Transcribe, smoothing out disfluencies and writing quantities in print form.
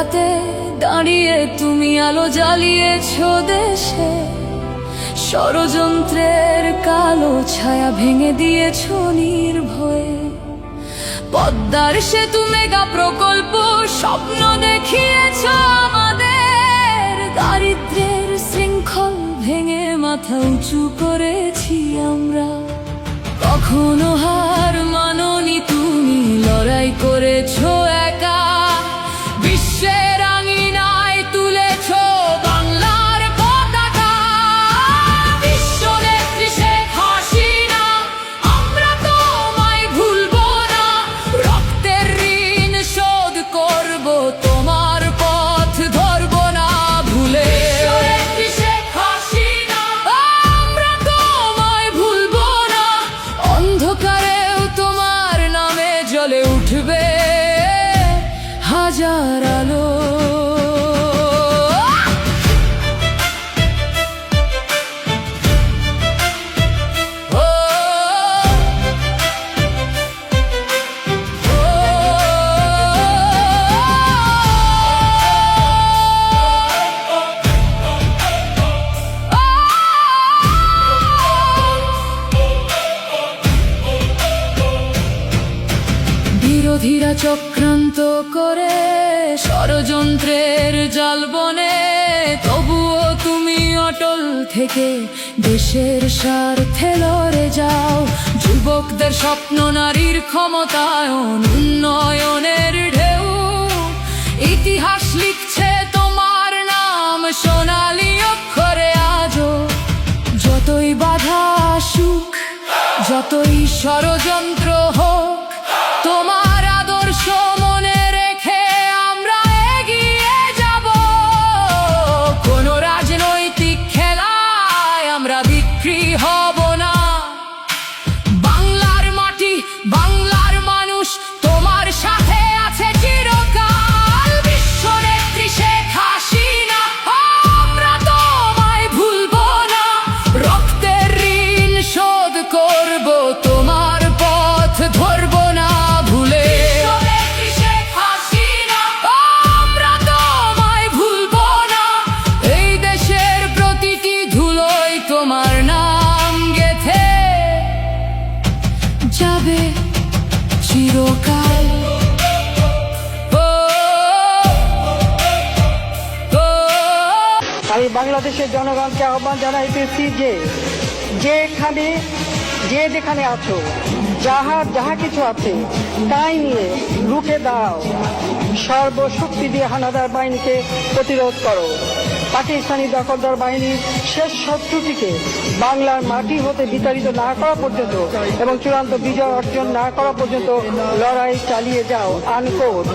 রাতে দাঁড়িয়ে তুমি আলো জ্বালিয়েছো দেশে, ষড়যন্ত্রের কালো ছায়া ভেঙে দিয়েছো নির্ভয়ে। পদ্মার সেতু মেগা প্রকল্প স্বপ্ন দেখিয়েছো আমাদের, দারিদ্র্যের শৃঙ্খল ভেঙে মাথা উঁচু করেছি আমরা। কখনো হার মানোনি তুমি, লড়াই করেছো একা, বিশ্বের আঙিনায় তুলেছো বাংলার পতাকা। বিশ্ব নেত্রী শেখ হাসিনা, আমরা তোমায় ভুলবো না, রক্তের ঋণ শোধ করবো, তোমার পথ ধরবো না ভুলে। শেখ হাসিনা, আমরা তোমায় ভুলবো না, অন্ধকারেও তোমার নামে জ্বলে উঠবে হাজার আলো। বিরোধীরা চক্রান্ত করে ষড়যন্ত্রের জাল বনে, তবুও তুমি অটল থেকে দেশের স্বার্থে লড়ে যাও। যুবকদের স্বপ্ন, নারীর ক্ষমতায়ন, উন্নয়নের ঢেউ, ইতিহাস লিখছে তোমার নাম সোনালী অক্ষরে আজও। যতই বাধা আসুক, যতই ষড়যন্ত্র হোক, তোমার আদর্শ মনে রেখে আমরা এগিয়ে যাব। কোন রাজনৈতিক খেলায় আমরা বিক্রি হব না। বাংলার মাটি, বাংলার মানুষ তোমার সাথে আছে চিরকাল। বিশ্ব নেত্রী শেখ হাসিনা, আমরা তোমায় ভুলবো না, রক্তের ঋণ শোধ করব, তোমার পথ ধরবো না ভুলে। শেখ হাসিনা, আমরা তোমায় ভুলবো না, এই দেশের প্রতিটি ধুলোয় তোমার নাম গেথে যাবে চিরকাল। আমি বাংলাদেশের জনগণকে আহ্বান জানাইতেছি যে যেখানে আছো, যাহা কিছু আছে তাই নিয়ে রুখে দাও, সর্বশক্তি দিয়ে হানাদার বাহিনীকে প্রতিরোধ করো। পাকিস্তানি দখলদার বাহিনীর শেষ শত্রুটিকে বাংলার মাটি হতে বিতাড়িত না করা পর্যন্ত এবং চূড়ান্ত বিজয় অর্জন না করা পর্যন্ত লড়াই চালিয়ে যাও। আনকোট।